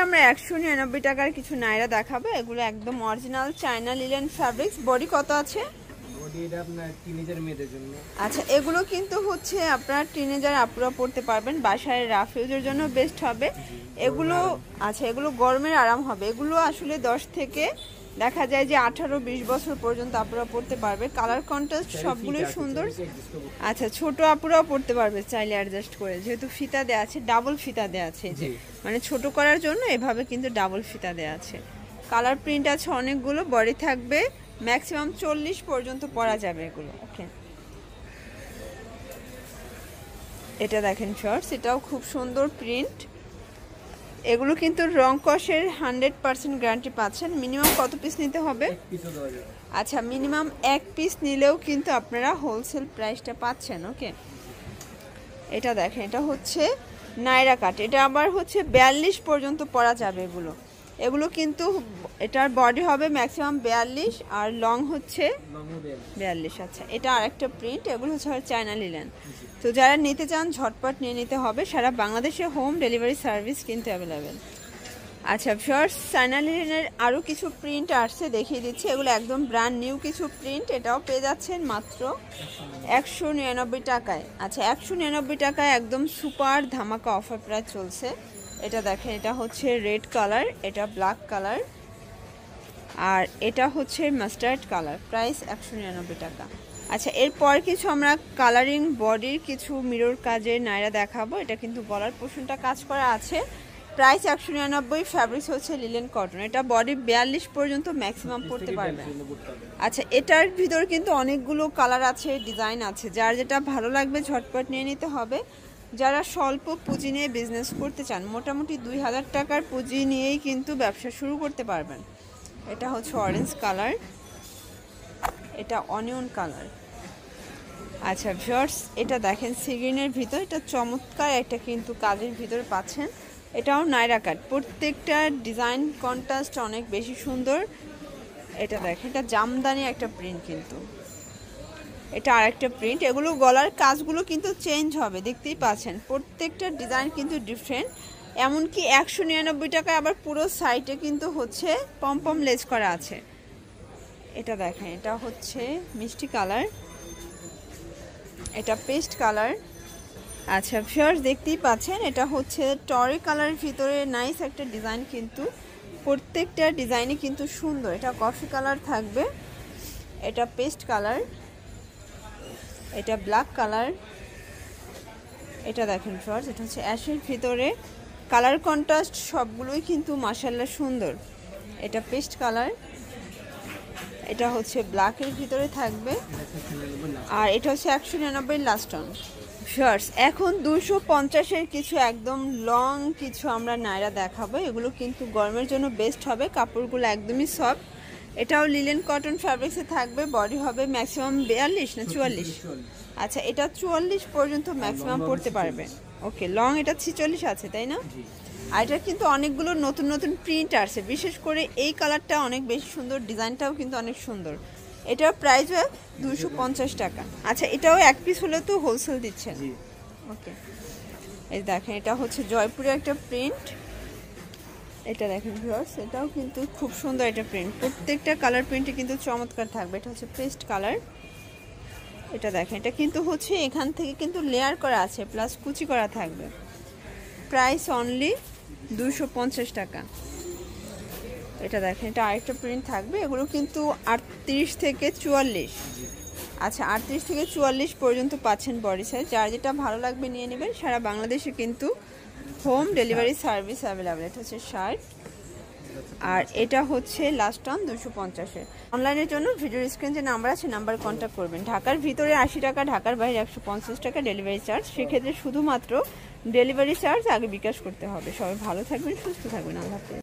আমরা 199 টাকার কিছু নাইরা দেখাবো। এগুলো একদম original China linen fabrics. Body কত আছে? বডি এটা আপনার টিনেজার মেয়েদের জন্য। আচ্ছা, এগুলো কিন্তু হচ্ছে আপনার টিনেজার আপুরা পড়তে পারবেন, বাসায় রাফ ইউজের জন্য বেস্ট হবে এগুলো। আচ্ছা, এগুলো গরমের আরাম হবে। এগুলো আসলে 10 থেকে দেখা যায় যে 18-20 বছর পর্যন্ত আপুরা পড়তে পারবে। কালার কন্ট্রাস্ট সবগুলোই সুন্দর। আচ্ছা, ছোট আপুরাও পড়তে পারবে চাইলে অ্যাডজাস্ট করে, যেহেতু ফিতা দেওয়া আছে, ডাবল ফিতা দেওয়া আছে, যে মানে ছোট করার জন্য এভাবে কিন্তু ডাবল ফিতা দেওয়া আছে। কালার প্রিন্ট আছে অনেকগুলো, বডি থাকবে ম্যাক্সিমাম 40 পর্যন্ত পরা যাবে এগুলো। ওকে, এটা দেখেন শর্টস, এটাও খুব সুন্দর প্রিন্ট। এগুলো কিন্তু রং কষের 100% গ্যারান্টি পাচ্ছেন। মিনিমাম কত পিস নিতে হবে? আচ্ছা, মিনিমাম 1 পিস নিলেও কিন্তু আপনারা হোলসেল প্রাইসটা পাচ্ছেন। ওকে, এটা দেখেন, এটা হচ্ছে নাইরা কাট। এটা আবার হচ্ছে 42 পর্যন্ত পরা যাবে এগুলো। এগুলো কিন্তু এটার বডি হবে ম্যাক্সিমাম 42 আর লং হচ্ছে 42। আচ্ছা, এটা আরেকটা প্রিন্ট। এগুলো হচ্ছে চায়না লিলেন। তো যারা নিতে চান ঝটপট নিয়ে নিতে হবে। সারা বাংলাদেশে হোম ডেলিভারি সার্ভিস কিন্তু অ্যাভেলেবেল। আচ্ছা ভিউয়ার্স, চায়না লিলেনের আরও কিছু প্রিন্ট আসছে, দেখিয়ে দিচ্ছি। এগুলো একদম ব্র্যান্ড নিউ কিছু প্রিন্ট। এটাও পেয়ে যাচ্ছেন মাত্র 199 টাকায়। আচ্ছা, 199 টাকায় একদম সুপার ধামাকা অফার প্রাইস চলছে। এটা দেখেন, এটা হচ্ছে রেড কালার, এটা ব্ল্যাক কালার, আর এটা হচ্ছে মাস্টার্ড কালার। প্রাইস 199 টাকা। আচ্ছা, এরপর কিছু আমরা কালারিং বডির কিছু মিরর কাজের নাইরা দেখাবো। এটা কিন্তু গলার পোর্শনটা কাজ করা আছে। প্রাইস 199। ফ্যাব্রিক্স হচ্ছে লিলেন কটন। এটা বডি 42 পর্যন্ত ম্যাক্সিমাম পড়তে পারবেন। আচ্ছা, এটার ভিতর কিন্তু অনেকগুলো কালার আছে, ডিজাইন আছে। যার যেটা ভালো লাগবে ঝটপট নিয়ে নিতে হবে। যারা স্বল্প পুঁজি নিয়ে বিজনেস করতে চান, মোটামুটি 2000 টাকার পুঁজি নিয়েই কিন্তু ব্যবসা শুরু করতে পারবেন। এটা হচ্ছে অরেঞ্জ কালার, এটা অনিয়ন কালার। আচ্ছা ভিউয়ার্স, এটা দেখেন সিগ্রিনের ভিতর, এটা চমৎকার একটা কিন্তু কাজের ভিতরে পাচ্ছেন। এটাও নাইরা কাট। প্রত্যেকটা ডিজাইন কন্ট্রাস্ট অনেক বেশি সুন্দর। এটা দেখেন, এটা জামদানি একটা প্রিন্ট কিন্তু। এটা আরেকটা প্রিন্ট। এগুলো গলার কাজগুলো কিন্তু চেঞ্জ হবে, দেখতেই পাচ্ছেন। প্রত্যেকটা ডিজাইন কিন্তু ডিফারেন্ট। এমনকি 199 টাকায় আবার পুরো সাইডে কিন্তু হচ্ছে পমপম লেস করা আছে। এটা দেখেন, এটা হচ্ছে মিষ্টি কালার, এটা পেস্ট কালার। আচ্ছা ভিউয়ার্স, দেখতেই পাচ্ছেন, এটা হচ্ছে টরে কালারের ভিতরে নাইস একটা ডিজাইন কিন্তু। প্রত্যেকটা ডিজাইনে কিন্তু সুন্দর। এটা কফি কালার থাকবে, এটা পেস্ট কালার, এটা ব্ল্যাক কালার। এটা দেখেন ভিউয়ার্স, এটা হচ্ছে অ্যাশের ভিতরে। কালার কন্ট্রাস্ট সবগুলোই কিন্তু মাশাআল্লাহ সুন্দর। এটা পেস্ট কালার, এটা হচ্ছে ব্ল্যাকের ভিতরে থাকবে, আর এটা হচ্ছে 199 লাস্ট অন। ভিউয়ার্স, এখন 250-এর কিছু একদম লং কিছু আমরা নাইরা দেখাবো। এগুলো কিন্তু গরমের জন্য বেস্ট হবে। কাপড়গুলো একদমই সফট। এটাও লিলেন কটন ফ্যাব্রিক্সে থাকবে। বডি হবে ম্যাক্সিমাম 42 না 44? আচ্ছা, এটা 44 পর্যন্ত ম্যাক্সিমাম পড়তে পারবে। ওকে, লং এটা 46 আছে, তাই না? আর এটা কিন্তু অনেকগুলো নতুন নতুন প্রিন্ট আসছে, বিশেষ করে এই কালারটা অনেক বেশি সুন্দর, ডিজাইনটাও কিন্তু অনেক সুন্দর। এটার প্রাইস 250 টাকা। আচ্ছা, এটাও 1 পিস হলে তো হোলসেল দিচ্ছেন? ওকে, এই দেখেন, এটা হচ্ছে জয়পুরের একটা প্রিন্ট। এটা দেখেন ভিউয়ার্স, এটাও কিন্তু খুব সুন্দর একটা প্রিন্ট। প্রত্যেকটা কালার প্রিন্টে কিন্তু চমৎকার থাকবে। এটা হচ্ছে পেস্ট কালার। এটা দেখেন, এটা কিন্তু হচ্ছে এখান থেকে কিন্তু লেয়ার করা আছে, প্লাস কুচি করা থাকবে। প্রাইস অনলি 250 টাকা। এটা দেখেন, এটা আরেকটা প্রিন্ট থাকবে। এগুলো কিন্তু 38 থেকে 44। আচ্ছা, 38 থেকে 44 পর্যন্ত পাচ্ছেন বডি সাইজ। যার যেটা ভালো লাগবে নিয়ে নেবেন। সারা বাংলাদেশে কিন্তু হোম ডেলিভারি সার্ভিস অ্যাভেলেবেল। এটা হচ্ছে শার্ট, আর এটা হচ্ছে লাস্ট অন 250-এর। অনলাইনের জন্য ভিডিওর স্ক্রিন যে নাম্বার আছে, নাম্বার কন্ট্যাক্ট করবেন। ঢাকার ভিতরে 80 টাকা, ঢাকার বাইরে 150 টাকা ডেলিভারি চার্জ। সেক্ষেত্রে শুধুমাত্র ডেলিভারি চার্জ আগে বিকাশ করতে হবে। সবাই ভালো থাকবেন, সুস্থ থাকবেন। আল্লাহ হাফেজ।